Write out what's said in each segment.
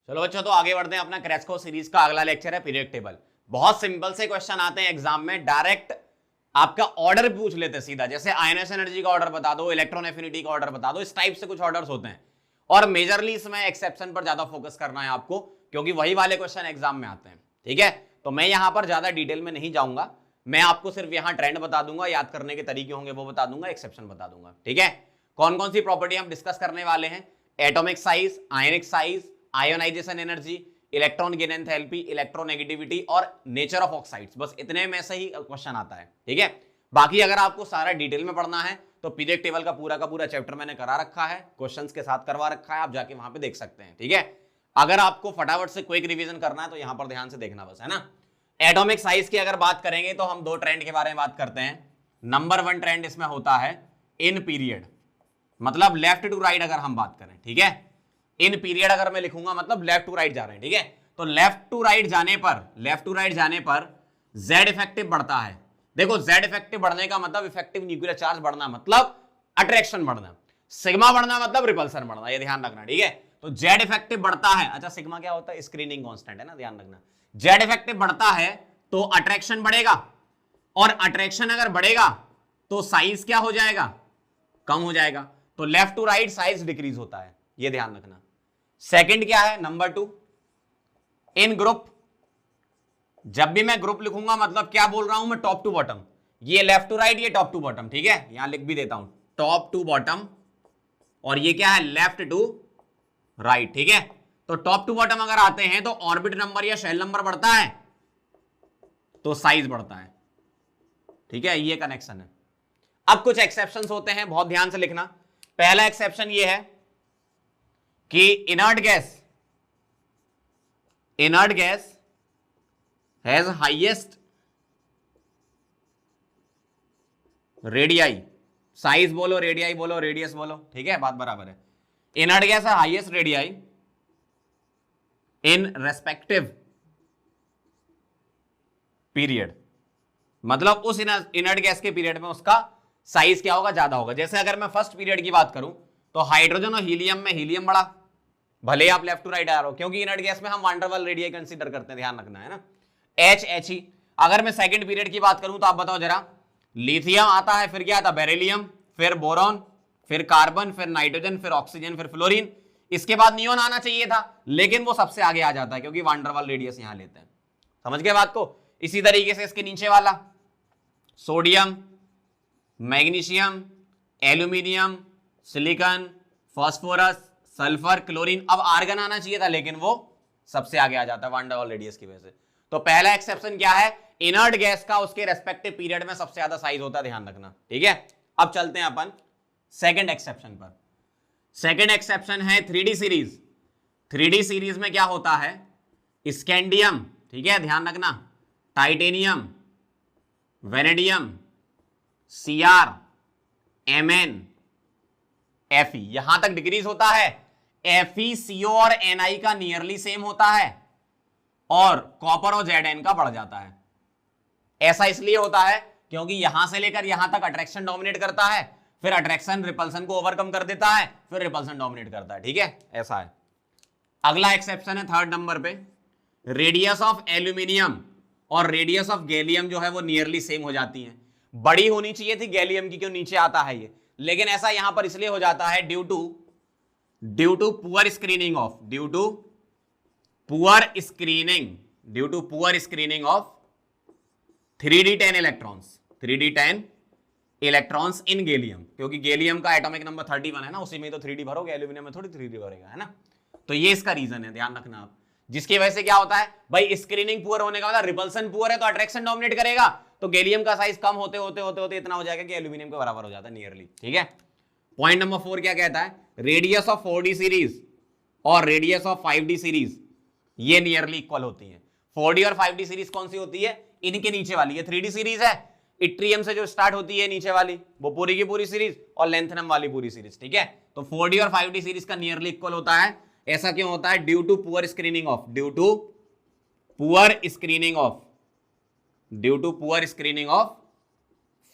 चलो बच्चों, तो आगे बढ़ते हैं। अपना क्रैश कोर्स सीरीज का अगला लेक्चर है पीरियड टेबल। बहुत सिंपल से क्वेश्चन आते हैं एग्जाम में, डायरेक्ट आपका ऑर्डर पूछ लेते हैं सीधा, जैसे आयनस एनर्जी का ऑर्डर बता दो, इलेक्ट्रॉन एफिनिटी का ऑर्डर बता दो, इस टाइप से कुछ ऑर्डर्स होते हैं। और मेजरली इसमें एक्सेप्शन पर ज्यादा फोकस करना है आपको, क्योंकि वही वाले क्वेश्चन एग्जाम में आते हैं। ठीक है, तो मैं यहां पर ज्यादा डिटेल में नहीं जाऊंगा, मैं आपको सिर्फ यहां ट्रेंड बता दूंगा, याद करने के तरीके होंगे वो बता दूंगा, एक्सेप्शन बता दूंगा। ठीक है, कौन कौन सी प्रॉपर्टी हम डिस्कस करने वाले हैं? Atomic size, ionic size, ionisation energy, electron gain enthalpy, electronegativity और नेचर ऑफ ऑक्साइड्स। बस इतने में से ही क्वेश्चन आता है। ठीक है, बाकी अगर आपको सारा डिटेल में पढ़ना है तो पीरियड टेबल का पूरा चैप्टर मैंने करा रखा है, क्वेश्चंस के साथ करवा रखा है, आप जाके वहां पे देख सकते हैं। ठीक है, अगर आपको फटाफट से क्विक रिवीजन करना है तो यहां पर ध्यान से देखना बस, है ना। एटॉमिक साइज की अगर बात करेंगे तो हम दो ट्रेंड के बारे में बात करते हैं। नंबर 1 ट्रेंड इसमें होता है इन पीरियड, मतलब लेफ्ट टू राइट अगर हम बात करें। ठीक है, इन पीरियड अगर मैं लिखूंगा मतलब लेफ्ट टू राइट जा रहे हैं। ठीक है, तो लेफ्ट टू राइट जाने पर जेड इफेक्टिव बढ़ता है। देखो, जेड इफेक्टिव बढ़ने का मतलब इफेक्टिव न्यूक्लियर चार्ज बढ़ना, मतलब अट्रैक्शन बढ़ना, सिग्मा बढ़ना मतलब रिपल्सन बढ़ना, ये ध्यान रखना। ठीक है, तो जेड इफेक्टिव बढ़ता है। अच्छा, सिग्मा क्या होता है? स्क्रीनिंग कांस्टेंट है ना, ध्यान रखना। जेड इफेक्टिव बढ़ता है तो अट्रैक्शन बढ़ेगा, और अट्रैक्शन अगर बढ़ेगा तो साइज क्या हो जाएगा? कम हो जाएगा। तो left to right size decrease होता है, ये ध्यान रखना। सेकंड क्या है? Number 2 in group. जब भी मैं ग्रुप लिखूंगा मतलब क्या बोल रहा हूं मैं? Top to bottom. ये लेफ्ट टू राइट, ये टॉप टू बॉटम। ठीक है, यहां लिख भी देता हूं टॉप टू बॉटम, और ये क्या है? Left to right. ठीक है, तो टॉप टू बॉटम अगर आते हैं तो ऑर्बिट नंबर या शेल नंबर बढ़ता है तो साइज बढ़ता है। ठीक है, ये कनेक्शन है। अब कुछ एक्सेप्शंस होते हैं, बहुत ध्यान से लिखना। पहला एक्सेप्शन ये है कि inert gas has highest radii. Size बोलो, रेडियाई बोलो, रेडियस बोलो, ठीक है, बात बराबर है। इनर्ट गैस है हाईएस्ट रेडियाई इन रेस्पेक्टिव पीरियड, मतलब उस इनर्ट गैस के पीरियड में उसका साइज क्या होगा? ज्यादा होगा। जैसे अगर मैं फर्स्ट पीरियड की बात करूं तो हाइड्रोजन और हीलियम में हीलियम बड़ा, भले आप लेफ्ट टू राइट आ रहे हो, क्योंकि इनर्ट गैस में हम van der Waals radii consider करते हैं, ध्यान रखना है ना। एच ही। अगर मैं सेकंड पीरियड की बात करूं तो आप बताओ जरा, लिथियम आता है, फिर क्या आता? बेरिलियम, फिर बोरॉन, फिर कार्बन, फिर नाइट्रोजन, फिर ऑक्सीजन, फिर फ्लोरीन। इसके बाद नियोन आना चाहिए था, लेकिन वो सबसे आगे आ जाता है क्योंकि वान डेर वाल्स रेडियस यहां लेते हैं। समझ गए बात को? इसी तरीके से इसके नीचे वाला sodium, magnesium, aluminium, silicon, phosphorus, sulphur, chlorine. अब आर्गन आना चाहिए था, लेकिन वो सबसे आगे आ जाता है वान डेर वाल्स रेडियस की वजह से। तो पहला एक्सेप्शन क्या है? इनर्ट गैस का उसके रेस्पेक्टिव पीरियड में सबसे ज्यादा साइज होता है, ध्यान रखना। ठीक है, अब चलते हैं अपन सेकंड एक्सेप्शन पर। सेकंड एक्सेप्शन है 3D सीरीज। 3D सीरीज में क्या होता है? स्कैंडियम, ठीक है, ध्यान रखना, titanium, vanadium, Cr, Mn, Fe, यहां तक डिक्रीज होता है। Fe, CO और Ni का नियरली सेम होता है, और कॉपर और Zn का बढ़ जाता है। ऐसा इसलिए होता है क्योंकि यहां से लेकर यहां तक अट्रैक्शन डोमिनेट करता है, फिर अट्रैक्शन रिपल्सन को ओवरकम कर देता है, फिर रिपल्सन डोमिनेट करता है। ठीक है, ऐसा है। अगला एक्सेप्शन है थर्ड नंबर पे, रेडियस ऑफ एल्यूमिनियम और रेडियस ऑफ गैलियम जो है वो नियरली सेम हो जाती है। बड़ी होनी चाहिए थी गैलियम की, क्यों नीचे आता है ये, लेकिन ऐसा यहां पर इसलिए हो जाता है due to poor screening of 3d10 electrons in gallium, क्योंकि गैलियम का एटॉमिक नंबर 31 है ना, उसी में तो 3d भरोगे, एल्यूमिनियम में थोड़ी 3d भरेगा, है ना। तो ये इसका रीजन है, ध्यान रखना आप, जिसकी वजह से क्या होता है भाई, स्क्रीनिंग पुअर होने का मतलब रिपल्सन पुअर है तो अट्रैक्शन डोमिनेट करेगा, तो गैलियम का साइज कम होते होते इतना हो जाएगा कि एल्यूमिनियम के बराबर हो जाता है नियरली। ठीक है, पॉइंट नंबर 4 क्या कहता है? रेडियस ऑफ 4D सीरीज और रेडियस ऑफ 5D सीरीज ये नियरली इक्वल होती है। 4D और 5D सीरीज कौन सी होती है? इनके नीचे वाली। ये 3D सीरीज है, इट्रियम से जो स्टार्ट होती है नीचे वाली, वो पूरी की पूरी सीरीज, और लेंथनम वाली पूरी सीरीज। ठीक है, तो 4D और 5D सीरीज का नियरली इक्वल होता है। ऐसा क्यों होता है? Due to poor screening of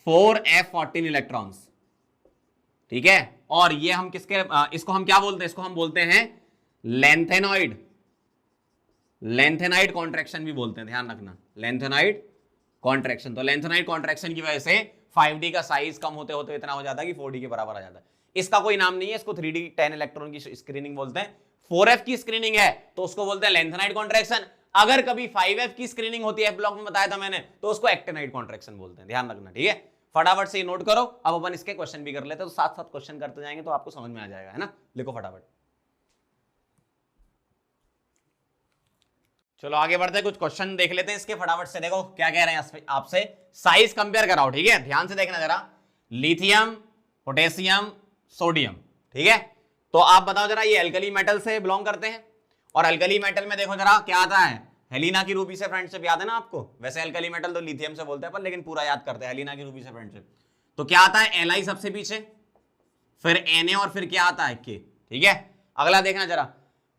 4f14 electrons. ठीक है, और ये हम इसको हम क्या बोलते हैं? इसको हम बोलते हैं लेंथेनॉइड लेंथेनाइड कॉन्ट्रैक्शन भी बोलते हैं, ध्यान रखना, लेंथेनाइड कॉन्ट्रैक्शन। तो लेंथेनाइड कॉन्ट्रैक्शन की वजह से 5D का साइज कम होते होते इतना हो जाता है कि 4D के बराबर आ जाता है। इसका कोई नाम नहीं है, इसको 3D 10 इलेक्ट्रॉन की स्क्रीनिंग बोलते हैं। 4F की स्क्रीनिंग है तो उसको बोलते हैं लेंथेनाइड कॉन्ट्रैक्शन। अगर कभी 5F की स्क्रीनिंग होती है, ब्लॉक में बताया था मैंने, तो उसको एक्टिनाइड कॉन्ट्रैक्शन बोलते हैं, ध्यान रखना, ठीक है। फटाफट से नोट करो। अब अपन इसके क्वेश्चन भी कर लेते हैं, तो साथ साथ क्वेश्चन करते जाएंगे तो आपको समझ में आ जाएगा, है ना। लिखो फटाफट। चलो आगे बढ़ते हैं, कुछ क्वेश्चन देख लेते हैं इसके फटाफट से। देखो क्या कह रहे हैं आपसे, साइज कंपेयर कराओ, ठीक है, ध्यान से देखना जरा। लिथियम, पोटेशियम, सोडियम, ठीक है। तो आप बताओ जरा, ये अल्कली मेटल से बिलोंग करते हैं, और अल्कली मेटल में देखो जरा क्या आता है, हेलिना की रूबी से फ्रेंडशिप, याद है ना आपको। वैसे अल्कली मेटल तो लिथियम से बोलते हैं पर, लेकिन पूरा याद करते हैं, हेलिना की रूबी से फ्रेंडशिप। तो क्या आता है, Li सबसे पीछे, फिर Na, और फिर क्या आता है K, ठीक है। अगला देखना जरा,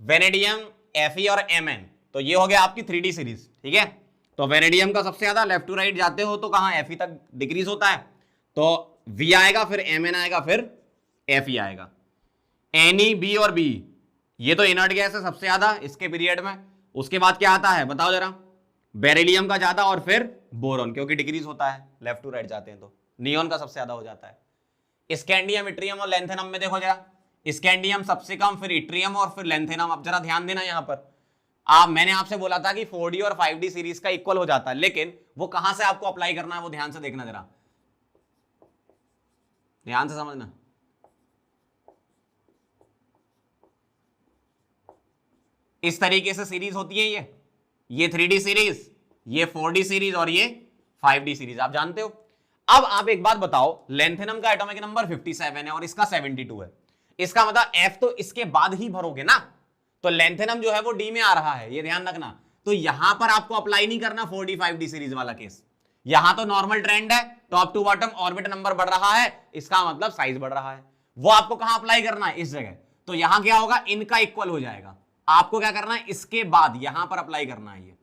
वेनेडियम, Fe और Mn, तो ये हो गया आपकी 3D सीरीज, ठीक है। तो वेनेडियम का सबसे ज्यादा लेफ्ट टू राइट जाते हो तो कहां, Fe तक डिक्रीज होता है, तो V आएगा, फिर Mn आएगा, फिर Fe आएगा। Ne, B और B, ये तो इनर्ट गैस है सबसे ज्यादा इसके पीरियड में। उसके बाद क्या आता है बताओ जरा, बेरिलियम का ज्यादा, और फिर बोरॉन, क्योंकि डिक्रीज होता है लेफ्ट टू राइट जाते हैं तो। नियोन का सबसे ज्यादा हो जाता है। स्कैंडियम, इट्रियम और लेंथेनम में देखो जरा, स्कैंडियम सबसे कम, फिर इट्रियम और फिर लेंथेनम। अब जरा ध्यान देना यहां पर, मैंने आपसे बोला था कि 4D और 5D सीरीज का इक्वल हो जाता है, लेकिन वो कहां से आपको अप्लाई करना है वो ध्यान से देखना जरा, ध्यान से समझना। इस तरीके से सीरीज होती है ये 3D सीरीज, ये 4D सीरीज, और ये 5D सीरीज, आप जानते हो। अब आप एक बात बताओ, लेंथेनम का एटॉमिक नंबर 57 है और इसका 72 है, इसका मतलब F तो इसके बाद ही भरोगे ना, तो लेंथेनम जो है वो D में आ रहा है, ये ध्यान रखना। तो यहां पर आपको अप्लाई नहीं करना 4D 5D सीरीज वाला केस, यहां तो नॉर्मल ट्रेंड है, top to bottom orbit number बढ़ रहा है, इसका मतलब साइज बढ़ रहा है। वो आपको कहां अप्लाई करना है, इस जगह। तो यहां क्या होगा, इनका इक्वल हो जाएगा, आपको क्या करना है, इसके बाद यहां पर अप्लाई करना है, ये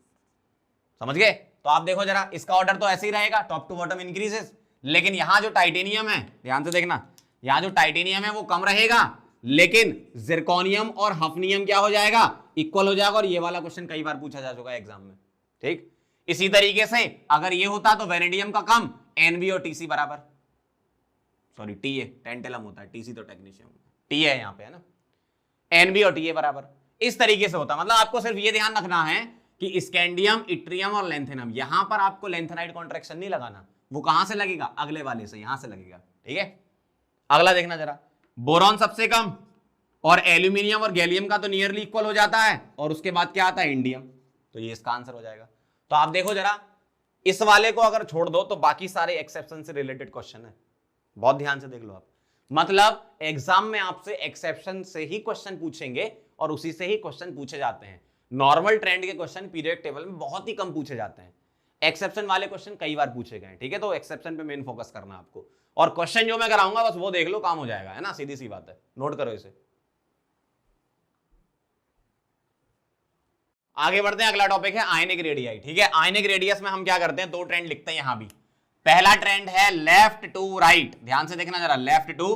समझ गए। तो आप देखो जरा, इसका ऑर्डर तो ऐसे ही रहेगा, टॉप टू बॉटम इंक्रीजेस, लेकिन यहां जो टाइटेनियम है, ध्यान से देखना, यहां जो टाइटेनियम है वो कम रहेगा, लेकिन जिरकोनियम और हफनियम क्या हो जाएगा, इक्वल हो जाएगा। और ये वाला क्वेश्चन कई बार पूछा जा चुका है एग्जाम में, ठीक। इसी तरीके से अगर ये होता तो वेनेडियम का कम, Nb और Tc बराबर, सॉरी Ta, टेंटेलम होता है, Tc तो टेक्नीशियम, T है यहां पे, है ना, Nb और Ta बराबर, इस तरीके से होता। मतलब आपको सिर्फ ये ध्यान रखना है कि स्कैंडियम, इट्रियम और लेंथेनम, यहां पर आपको लेंथेनाइड कॉन्ट्रैक्शन नहीं लगाना, वो कहां से लगेगा, अगले वाले से, यहां से लगेगा, ठीक है। अगला देखना जरा, बोरॉन सबसे कम, और एल्यूमिनियम और गैलियम का तो नियरली इक्वल हो जाता है, और उसके बाद क्या आता है, इंडियम, तो ये इसका आंसर हो जाएगा। तो आप देखो जरा, इस वाले को अगर छोड़ दो तो बाकी सारे एक्सेप्शन से रिलेटेड क्वेश्चन है, बहुत ध्यान से देख लो आप। मतलब एग्जाम में आपसे एक्सेप्शन से ही क्वेश्चन पूछेंगे और उसी से ही क्वेश्चन पूछे जाते हैं। नॉर्मल ट्रेंड के क्वेश्चन पीरियड टेबल में बहुत ही कम पूछे जाते हैं, एक्सेप्शन वाले क्वेश्चन कई बार पूछे गए, ठीक है। तो एक्सेप्शन पे मेन फोकस करना आपको, और क्वेश्चन जो मैं कराऊंगा बस वो देख लो, काम हो जाएगा, है ना, सीधी सी बात है, नोट करो इसे। आगे बढ़ते हैं, अगला टॉपिक है आयनिक रेडियाई, ठीक है। आयनिक रेडियस में हम क्या करते हैं, दो ट्रेंड लिखते हैं यहां भी। पहला ट्रेंड है लेफ्ट टू राइट, ध्यान से देखना जरा, लेफ्ट टू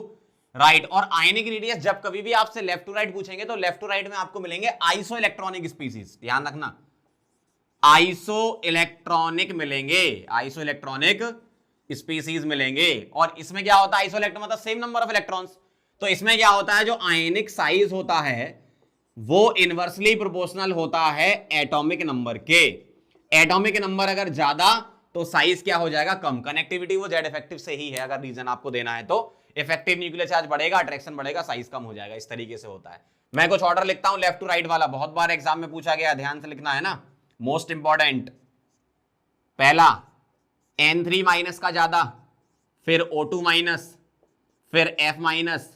राइट। और आयनिक रेडियस जब कभी भी आपसे लेफ्ट टू राइट पूछेंगे तो लेफ्ट टू राइट में आपको मिलेंगे आइसो इलेक्ट्रॉनिक स्पीसीज, ध्यान रखना, आइसो इलेक्ट्रॉनिक मिलेंगे, आइसो इलेक्ट्रॉनिक स्पीसीज मिलेंगे। और इसमें क्या होता है, आइसो इलेक्ट्रॉन मतलब सेम नंबर ऑफ इलेक्ट्रॉन्स। तो इसमें क्या होता है, जो आयनिक साइज होता है वो इनवर्सली प्रोपोर्शनल होता है एटॉमिक नंबर के। एटॉमिक नंबर अगर ज्यादा तो साइज क्या हो जाएगा, कम। कनेक्टिविटी वो जेड इफेक्टिव से ही है, अगर रीजन आपको देना है तो। इफेक्टिव न्यूक्लियर चार्ज बढ़ेगा, अट्रैक्शन बढ़ेगा, साइज कम हो जाएगा, इस तरीके से होता है। मैं कुछ ऑर्डर लिखता हूं लेफ्ट टू राइट वाला, बहुत बार एग्जाम में पूछा गया, ध्यान से लिखना है ना, मोस्ट इंपॉर्टेंट। पहला N3 माइनस का ज्यादा, फिर O2 माइनस, फिर F माइनस,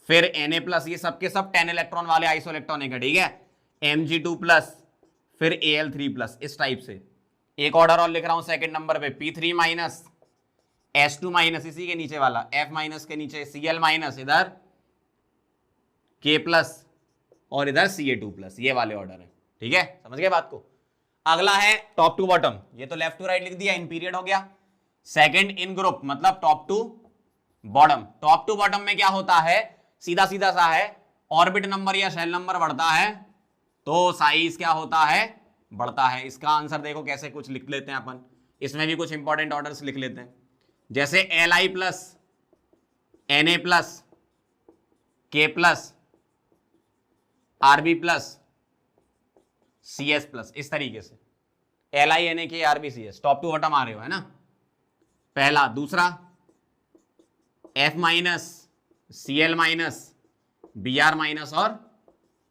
फिर Na प्लस, ये सबके सब 10 इलेक्ट्रॉन वाले आइसो इलेक्ट्रॉनिक है, ठीक है। Mg2 प्लस, फिर Al3 प्लस, इस टाइप से। एक ऑर्डर और लिख रहा हूं सेकंड नंबर पे, P3 माइनस, S2 माइनस, इसी के नीचे वाला F माइनस के नीचे Cl माइनस, इधर K प्लस, और इधर Ca2 प्लस, ये वाले ऑर्डर है, ठीक है, समझ गए बात को। अगला है टॉप टू बॉटम, ये तो लेफ्ट टू राइट लिख दिया, इन पीरियड हो गया। सेकंड इन ग्रुप मतलब top to bottom. Top to bottom में क्या होता है, सीधा सीधा सा है, ऑर्बिट नंबर या शेल नंबर बढ़ता है तो साइज क्या होता है, बढ़ता है। इसका आंसर देखो कैसे कुछ लिख लेते हैं अपन, इसमें भी कुछ इंपॉर्टेंट ऑर्डर्स लिख लेते हैं, जैसे Li plus Na plus K plus RB plus cs plus, इस तरीके से Li Na K RB cs top to bottom आ रहे हो, है ना, पहला। दूसरा F minus Cl minus Br minus और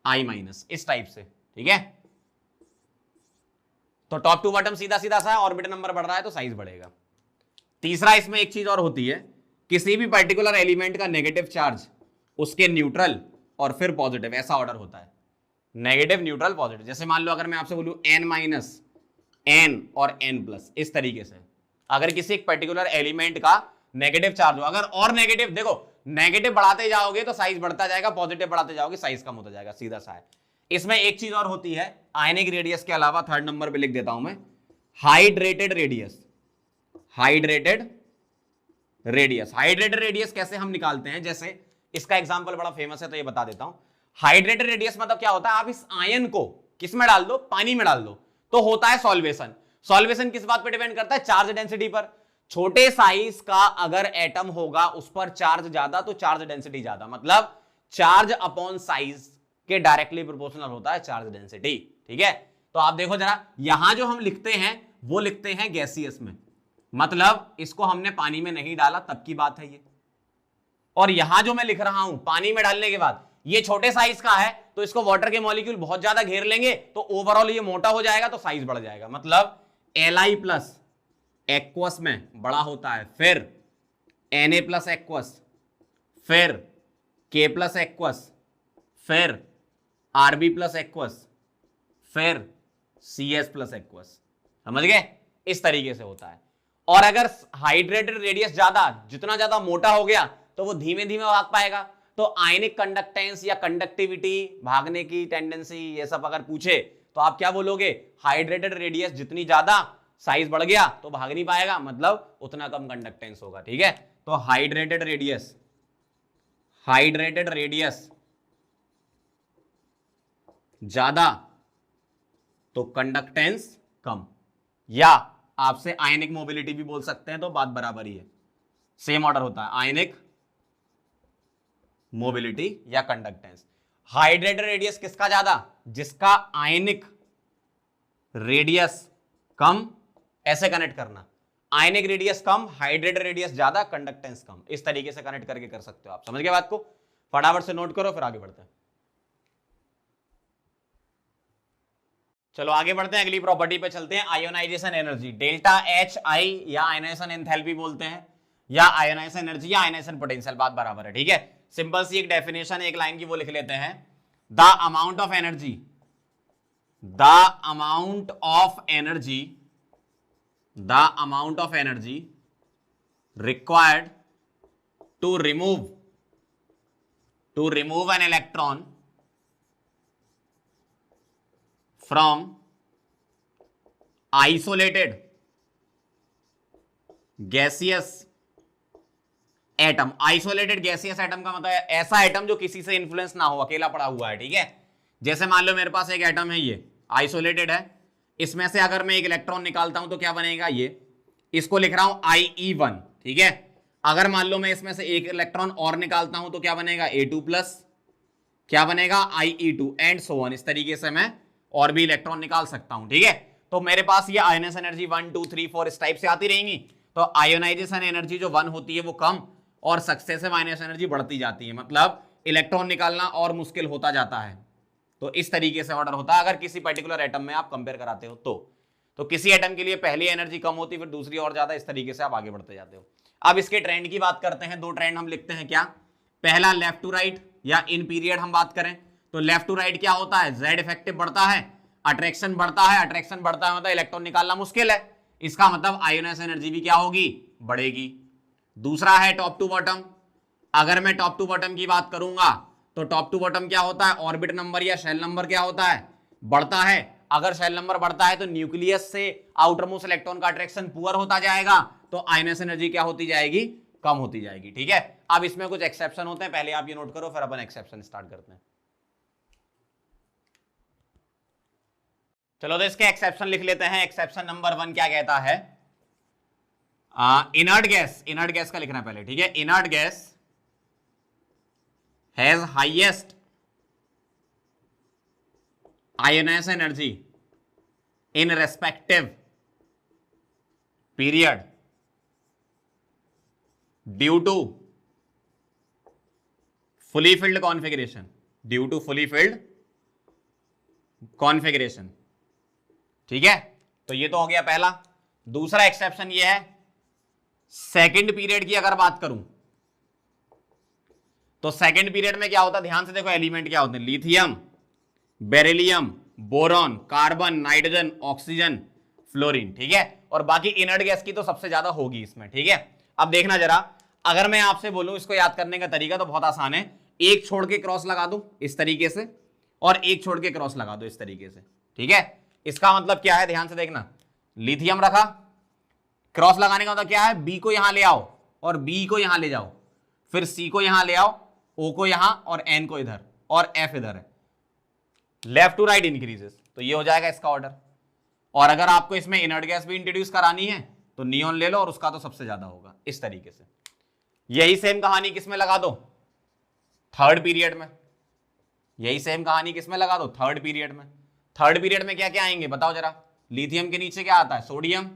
I माइनस, इस टाइप से, ठीक है। तो टॉप टू बॉटम सीधा सीधा सा है, ऑर्बिटल नंबर बढ़ रहा है तो साइज बढ़ेगा। तीसरा इसमें एक चीज और होती है, किसी भी पर्टिकुलर एलिमेंट का नेगेटिव चार्ज उसके न्यूट्रल और फिर पॉजिटिव, ऐसा ऑर्डर होता है, नेगेटिव न्यूट्रल पॉजिटिव। जैसे मान लो अगर मैं आपसे बोलूं n माइनस n और n प्लस, इस तरीके से अगर किसी एक पर्टिकुलर एलिमेंट का नेगेटिव चार्ज हो, अगर और नेगेटिव, देखो नेगेटिव बढ़ाते जाओगे तो साइज बढ़ता जाएगा, पॉजिटिव बढ़ाते जाओगे साइज कम होता जाएगा, सीधा सा है। इसमें एक चीज और होती है, आयनिक रेडियस के अलावा, थर्ड नंबर पे लिख देता हूं मैं, hydrated radius. Hydrated radius, hydrated radius कैसे हम निकालते हैं, जैसे इसका एग्जांपल बड़ा फेमस है तो ये बता देता हूं। हाइड्रेटेड रेडियस मतलब क्या होता है, आप इस आयन को किस में डाल दो, पानी में डाल दो, तो होता है सॉल्वेशन। सॉल्वेशन किस बात पे डिपेंड करता है, चार्ज डेंसिटी पर। छोटे साइज का अगर एटम होगा उस पर चार्ज ज्यादा तो चार्ज डेंसिटी ज्यादा, मतलब चार्ज अपॉन साइज के डायरेक्टली प्रोपोर्शनल होता है चार्ज डेंसिटी, ठीक है। तो आप देखो जरा, यहां जो हम लिखते हैं वो लिखते हैं गैसियस में, मतलब इसको हमने पानी में नहीं डाला तब की बात है ये। और यहां जो मैं लिख रहा हूं पानी में डालने के बाद, ये छोटे साइज का है तो इसको वाटर के मॉलिक्यूल बहुत ज्यादा घेर लेंगे तो ओवरऑल ये मोटा हो जाएगा तो साइज बढ़ जाएगा, मतलब Li प्लस एक्वस में बड़ा होता है, फिर Na प्लस एक्वस, फिर K प्लस एक्वस, फिर Rb प्लस एक्वस, फिर Cs प्लस एक्वस, समझ गए, इस तरीके से होता है। और अगर हाइड्रेटेड रेडियस ज्यादा, जितना ज्यादा मोटा हो गया तो वो धीमे धीमे भाग पाएगा, तो आयनिक कंडक्टेंस या कंडक्टिविटी, भागने की टेंडेंसी, ये सब अगर पूछे तो आप क्या बोलोगे, हाइड्रेटेड रेडियस जितनी ज्यादा साइज बढ़ गया तो भाग नहीं पाएगा, मतलब उतना कम कंडक्टेंस होगा, ठीक है। तो हाइड्रेटेड रेडियस, हाइड्रेटेड रेडियस ज्यादा तो कंडक्टेंस कम, या आपसे आयनिक मोबिलिटी भी बोल सकते हैं, तो बात बराबर ही है, सेम ऑर्डर होता है, आयनिक मोबिलिटी या कंडक्टेंस। हाइड्रेटेड रेडियस किसका ज्यादा, जिसका आयनिक रेडियस कम, ऐसे कनेक्ट करना, आयनिक रेडियस कम, हाइड्रेटेड रेडियस ज्यादा, कंडक्टेंस कम, इस तरीके से कनेक्ट करके कर सकते हो आप, समझ गए बात को। फटाफट से नोट करो फिर आगे बढ़ते हैं। चलो आगे बढ़ते हैं, अगली प्रॉपर्टी पे चलते हैं, ionisation energy, delta H I, या आयोनाइजेशन एंथैल्पी बोलते हैं, या आयोनाइजेशन एनर्जी या आयोनाइजेशन पोटेंशियल, बात बराबर है, ठीक है। सिंपल सी एक डेफिनेशन एक लाइन की वो लिख लेते हैं, the amount of energy, the amount of energy, the amount of energy required to remove an electron from isolated gaseous atom। Isolated gaseous atom का मतलब ऐसा एटम जो किसी से इन्फ्लुएंस ना हो, अकेला पड़ा हुआ है, ठीक है। जैसे मान लो मेरे पास एक एटम है, ये आइसोलेटेड है, इसमें से अगर मैं एक इलेक्ट्रॉन निकालता हूं तो क्या बनेगा, ये, इसको लिख रहा हूं IE1, ठीक है। अगर मान लो मैं इसमें से एक इलेक्ट्रॉन और निकालता हूं तो क्या बनेगा, A2 प्लस, क्या बनेगा, IE2 एंड सो ऑन, इस तरीके से मैं और भी इलेक्ट्रॉन निकाल सकता हूं, ठीक है। तो मेरे पास ये आयोनाइजेशन एनर्जी 1 2 3 4 इस टाइप से आती रहेंगी। तो आयोनाइजेशन एनर्जी जो 1 होती है वो कम और सक्सेसिव आयोनाइजेशन एनर्जी बढ़ती जाती है, मतलब इलेक्ट्रॉन निकालना और मुश्किल होता जाता है। तो इस तरीके से ऑर्डर होता है अगर किसी पर्टिकुलर एटम में आप कंपेयर कराते हो तो किसी एटम के लिए पहली एनर्जी कम होती, फिर दूसरी और ज्यादा, इस तरीके से आप आगे बढ़ते जाते हो। अब इसके ट्रेंड की बात करते हैं, दो ट्रेंड हम लिखते हैं, क्या, पहला लेफ्ट टू राइट या इन पीरियड हम बात करें तो लेफ्ट टू राइट क्या होता है, जेड इफेक्टिव बढ़ता है, अट्रैक्शन बढ़ता है, अट्रैक्शन बढ़ता है मतलब इलेक्ट्रॉन निकालना मुश्किल है, इसका मतलब आयोनाइजेशन एनर्जी भी क्या होगी, बढ़ेगी। दूसरा है टॉप टू बॉटम, अगर मैं टॉप टू बॉटम की बात करूंगा तो टॉप टू बॉटम क्या होता है, ऑर्बिट नंबर या शेल नंबर क्या होता है, बढ़ता है। अगर शेल नंबर बढ़ता है तो न्यूक्लियस से आउटर मोस्ट इलेक्ट्रॉन का अट्रैक्शन पुअर होता जाएगा, तो आयोनाइजेशन एनर्जी क्या होती जाएगी, कम होती जाएगी, ठीक है। अब इसमें कुछ एक्सेप्शन होते हैं, पहले आप ये नोट करो फिर अपन एक्सेप्शन स्टार्ट करते हैं। चलो तो इसके एक्सेप्शन लिख लेते हैं। एक्सेप्शन नंबर 1 क्या कहता है? इनर्ट गैस का लिखना पहले, ठीक है। Inert gas has highest ionise energy in respective period due to fully filled configuration, due to fully filled configuration, ठीक है। तो ये तो हो गया पहला। दूसरा एक्सेप्शन ये है, सेकंड पीरियड की अगर बात करूं तो सेकंड पीरियड में क्या होता है, ध्यान से देखो एलिमेंट क्या होते हैं, lithium, beryllium, boron, carbon, nitrogen, oxygen, fluorine, ठीक है। और बाकी इनर्ट गैस की तो सबसे ज्यादा होगी इसमें, ठीक है। अब देखना जरा, अगर मैं आपसे बोलूं इसको याद करने का तरीका तो बहुत आसान है, एक छोड़ के क्रॉस लगा दो इस तरीके से और एक छोड़ के क्रॉस लगा दो इस तरीके से, ठीक है। इसका मतलब क्या है, ध्यान से देखना, लिथियम रखा, क्रॉस लगाने का मतलब क्या है, बी को यहां ले आओ और बी को यहां ले जाओ, फिर सी को यहां ले आओ, ओ को यहां और एन को इधर और एफ इधर है, लेफ्ट टू राइट इंक्रीजेस, तो ये हो जाएगा इसका ऑर्डर। और अगर आपको इसमें इनर्ट गैस भी इंट्रोड्यूस करानी है तो नियॉन ले लो और उसका तो सबसे ज्यादा होगा, इस तरीके से। यही सेम कहानी किसमें लगा दो, थर्ड पीरियड में। यही सेम कहानी किसमें लगा दो, थर्ड पीरियड में। थर्ड पीरियड में क्या क्या आएंगे बताओ जरा, लिथियम के नीचे क्या आता है, सोडियम,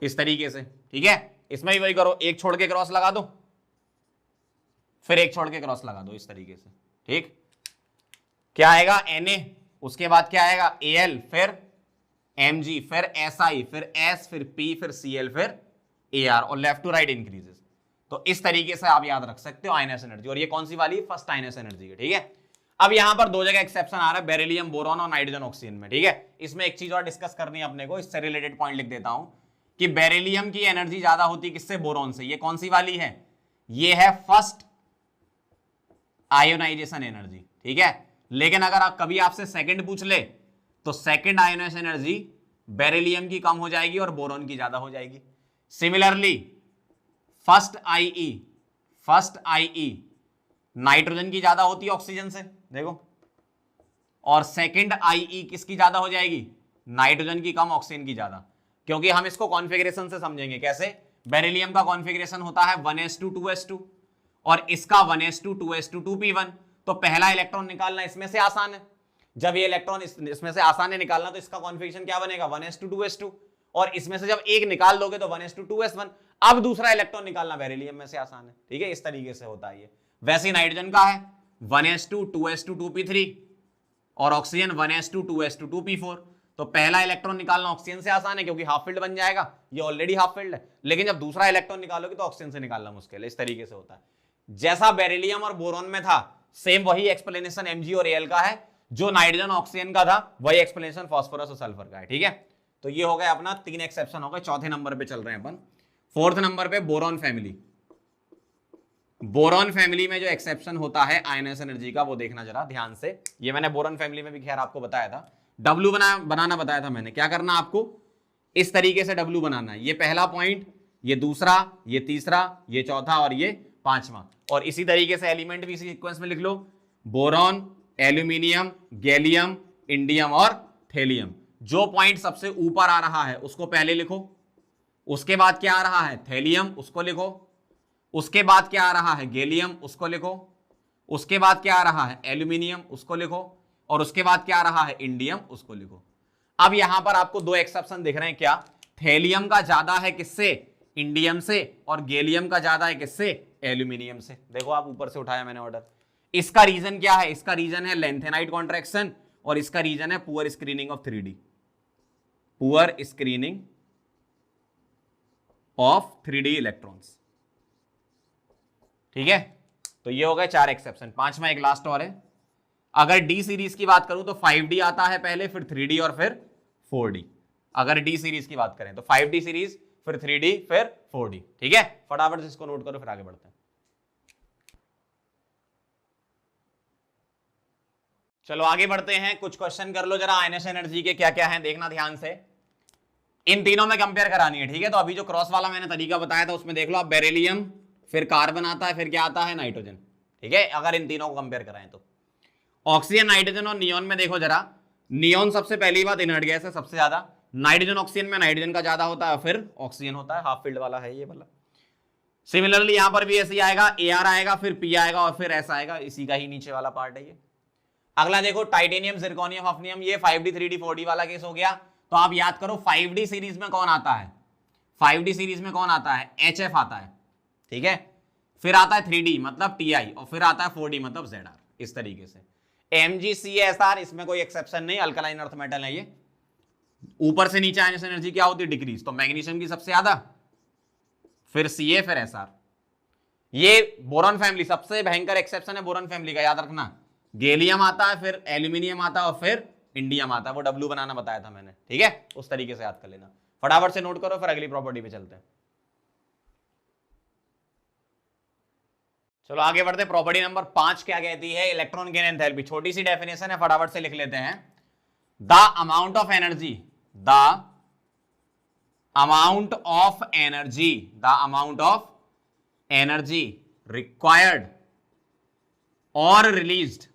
इस तरीके से, ठीक है। इसमें भी वही करो, एक छोड़ के क्रॉस लगा दो, फिर एक छोड़ के क्रॉस लगा दो इस तरीके से, ठीक। क्या आएगा, Na, उसके बाद क्या आएगा, Al, फिर Mg, फिर Si, फिर S, फिर P, फिर Cl, फिर Ar, और लेफ्ट टू राइट इंक्रीजेस। तो इस तरीके से आप याद रख सकते हो आयनस एनर्जी। और ये कौन सी वाली, फर्स्ट आयनस एनर्जी है, ठीक है। अब यहां पर दो जगह एक्सेप्शन आ रहा है, बेरिलियम, बोरॉन और नाइट्रोजन ऑक्सीजन में, ठीक है। इसमें एक चीज और डिस्कस करनी है अपने को, इससे रिलेटेड पॉइंट लिख देता हूं कि बेरिलियम की एनर्जी ज्यादा होती है किससे, बोरॉन से। ये कौन सी वाली है, ये है फर्स्ट आयोनाइजेशन एनर्जी, ठीक है। लेकिन अगर आप कभी आपसे सेकंड पूछ ले तो सेकंड आयोनाइजेशन एनर्जी बेरिलियम की कम हो जाएगी और बोरॉन की ज्यादा हो जाएगी। सिमिलरली फर्स्ट आईई नाइट्रोजन की ज्यादा होती है ऑक्सीजन से, देखो, और सेकंड आईई किसकी ज्यादा हो जाएगी, नाइट्रोजन की कम, ऑक्सीजन की ज्यादा। क्योंकि हम इसको कॉन्फ़िगरेशन से समझेंगे, कैसे, बेरिलियम का कॉन्फ़िगरेशन होता है 1s2 2s2 और इसका 1s2 2s2 2p1। तो पहला इलेक्ट्रॉन निकालना इसमें से आसान है, जब ये इलेक्ट्रॉन इसमें से आसान है निकालना, तो इसका कॉन्फ़िगरेशन क्या बनेगा, 1s2 2s2, और इसमें से जब एक निकाल लोगे तो 1s2 2s1। अब दूसरा इलेक्ट्रॉन निकालना बेरिलियम में से आसान है, ठीक है। इस तरीके से होता है ये। वैसे नाइट्रोजन का है 1s2 2s2 2p3 और ऑक्सीजन 1s2 2s2 2p4। तो पहला इलेक्ट्रॉन निकालना ऑक्सीजन से आसान है क्योंकि हाफ फील्ड बन जाएगा, ये ऑलरेडी हाफ फील्ड है। लेकिन जब दूसरा इलेक्ट्रॉन निकालोगे तो ऑक्सीजन से निकालना मुश्किल है, इस तरीके से होता है। जैसा बेरिलियम और बोरॉन में था, सेम वही एक्सप्लेनेशन Mg और Al का है, जो नाइट्रोजन ऑक्सीजन का था वही एक्सप्लेनेशन फास्फोरस और सल्फर का है, ठीक है। तो ये हो गया अपना 3 एक्सेप्शन हो गए। चौथे नंबर पे चल रहे हैं अपन, फोर्थ नंबर पे बोरॉन फैमिली। बोरॉन फैमिली में जो एक्सेप्शन होता है आयनस एनर्जी का, वो देखना जरा ध्यान से। ये मैंने बोरॉन फैमिली में भी खैर आपको बताया था, डब्ल्यू बनाना बताया था मैंने। क्या करना आपको, इस तरीके से डब्ल्यू बनाना है, ये पहला पॉइंट, ये दूसरा, ये तीसरा, ये चौथा और ये पांचवा। और इसी तरीके से एलिमेंट भी इसी सीक्वेंस में लिख लो, बोरॉन, एल्यूमिनियम, गैलियम, इंडियम और थेलियम। जो पॉइंट सबसे ऊपर आ रहा है उसको पहले लिखो, उसके बाद क्या आ रहा है, थेलियम, उसको लिखो, उसके बाद क्या आ रहा है, गैलियम, उसको लिखो, उसके बाद क्या आ रहा है, एल्यूमिनियम, उसको लिखो, और उसके बाद क्या आ रहा है, इंडियम, उसको लिखो। अब यहां पर आपको दो एक्सेप्शन दिख रहे हैं, क्या, थेलियम का ज्यादा है किससे, इंडियम से, और गैलियम का ज्यादा है किससे, एल्यूमिनियम से। देखो आप ऊपर से उठाया मैंने ऑर्डर। इसका रीजन क्या है, इसका रीजन है लेंथेनाइट कॉन्ट्रैक्शन और इसका रीजन है poor screening of 3D, poor screening of 3D electrons, ठीक है। तो ये हो गए 4 एक्सेप्शन। पांचवा एक लास्ट और है। अगर डी सीरीज की बात करूं तो 5D आता है पहले, फिर 3D और फिर 4D। अगर डी सीरीज की बात करें तो 5D सीरीज, फिर 3D, फिर 4D, ठीक है। फटाफट से इसको नोट करो, फिर आगे बढ़ते हैं। चलो आगे बढ़ते हैं, कुछ क्वेश्चन कर लो जरा आयनस एनर्जी के क्या क्या हैं, देखना ध्यान से। इन तीनों में कंपेयर करानी है, ठीक है। तो अभी जो क्रॉस वाला मैंने तरीका बताया था उसमें देख लो आप, बेरिलियम, फिर कार्बन आता है, फिर क्या आता है, नाइट्रोजन, ठीक है। अगर इन तीनों को कंपेयर कराएं तो ऑक्सीजन नाइट्रोजन और नियोन में देखो जरा, नियोन सबसे पहली बात इनर्ट गैस है सबसे ज्यादा, नाइट्रोजन ऑक्सीजन में नाइट्रोजन का ज्यादा होता है, फिर ऑक्सीजन होता है, हाफ फील्ड वाला है ये वाला। सिमिलरली यहां पर भी ऐसे आएगा, AR आएगा, फिर P आएगा और फिर S आएगा, इसी का ही नीचे वाला पार्ट है ये। अगला देखो टाइटेनियम, जिरकोनियम, हफनियम, ये 5D 3D 4D वाला केस हो गया। तो आप याद करो 5D सीरीज में कौन आता है, 5D सीरीज में कौन आता है, HF आता है, ठीक है। फिर आता है 3D मतलब TI, और फिर आता है 4D मतलब ZR, इस तरीके से। MgCSR इसमें कोई एक्सेप्शन नहीं, अल्कलाइन अर्थ मेटल है ये। ऊपर से नीचे आने से एनर्जी क्या होती है, डिक्रीज। तो मैग्नीशियम की सबसे ज्यादा, फिर Ca, फिर Sr। ये बोरॉन फैमिली सबसे भयंकर एक्सेप्शन है बोरॉन फैमिली का, याद रखना। गैलियम आता है, फिर एल्यूमिनियम आता है और फिर इंडियम आता है, वो W बनाना बताया था मैंने, ठीक है। उस तरीके से याद कर लेना, फटाफट से नोट करो, फिर अगली प्रॉपर्टी पे चलते हैं। चलो आगे बढ़ते, प्रॉपर्टी नंबर 5 क्या कहती है, इलेक्ट्रॉन गेन एंथैल्पी। छोटी सी डेफिनेशन है, फटाफट से लिख लेते हैं। The amount of energy, the amount of energy, the amount of energy required और released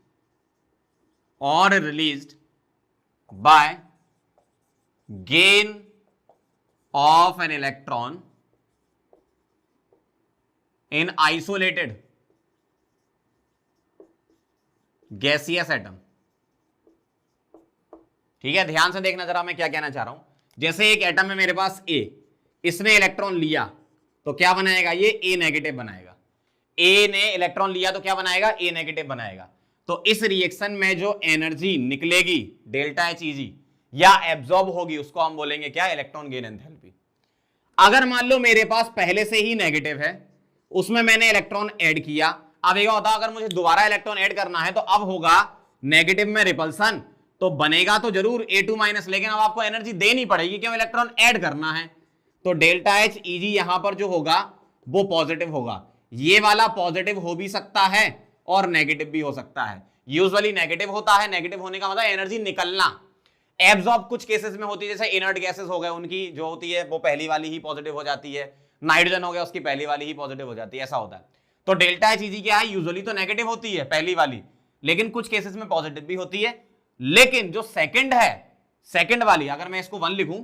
by gain of an electron in isolated gaseous atom। ठीक है, ध्यान से देखना जरा मैं क्या कहना चाह रहा हूं। जैसे एक एटम है मेरे पास A, इसने इलेक्ट्रॉन लिया तो क्या बनाएगा, ये A नेगेटिव बनाएगा। A ने इलेक्ट्रॉन लिया तो क्या बनाएगा, A नेगेटिव बनाएगा। तो इस रिएक्शन में जो एनर्जी निकलेगी डेल्टा Heg या एब्जॉर्ब होगी, उसको हम बोलेंगे क्या, इलेक्ट्रॉन गेन एंथैल्पी। अगर मान लो मेरे पास पहले से ही नेगेटिव है, उसमें मैंने इलेक्ट्रॉन ऐड किया, अब एक होता अगर मुझे दोबारा इलेक्ट्रॉन ऐड करना है तो अब होगा नेगेटिव में रिपल्सन, तो बनेगा तो जरूर A2-, लेकिन अब आपको एनर्जी देनी पड़ेगी, क्यों, इलेक्ट्रॉन ऐड करना है। तो डेल्टा Heg यहां पर जो होगा वो पॉजिटिव होगा। ये वाला पॉजिटिव हो भी सकता है और नेगेटिव भी हो सकता है। यूजुअली नेगेटिव होता है, नेगेटिव होने का मतलब एनर्जी निकलना। एब्जॉर्ब कुछ केसेस में होती है, जैसे इनर्ट गैसेस हो गए, उनकी जो होती है वो पहली वाली ही पॉजिटिव हो जाती है। नाइट्रोजन हो गया, उसकी पहली वाली ही पॉजिटिव हो जाती है, ऐसा होता है। तो डेल्टा Heg क्या है, यूजुअली तो नेगेटिव होती है पहली वाली, लेकिन कुछ केसेस में पॉजिटिव भी होती है। लेकिन जो सेकंड है, सेकंड वाली, अगर मैं इसको 1 लिखूं,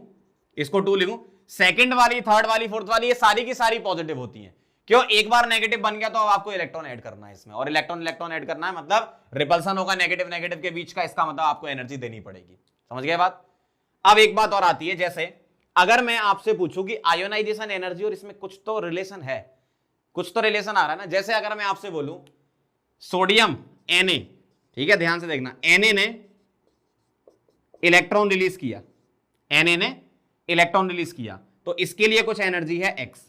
इसको 2 लिखूं, सेकंड वाली, थर्ड वाली, फोर्थ वाली, ये सारी की सारी पॉजिटिव होती है। क्यों, एक बार नेगेटिव बन गया तो अब आपको इलेक्ट्रॉन ऐड करना है इसमें, और इलेक्ट्रॉन ऐड करना है मतलब रिपल्सन होगा नेगेटिव नेगेटिव के बीच का, इसका मतलब आपको एनर्जी देनी पड़ेगी। समझ गए बात। अब एक बात और आती है, जैसे अगर मैं आपसे पूछूं कि आयोनाइजेशन एनर्जी और इसमें कुछ तो रिलेशन है, कुछ तो रिलेशन आ रहा है ना। जैसे अगर मैं आपसे बोलूं सोडियम Na, ठीक है, ध्यान से देखना, Na ने इलेक्ट्रॉन रिलीज किया, Na ने इलेक्ट्रॉन रिलीज किया, तो इसके लिए कुछ एनर्जी है x।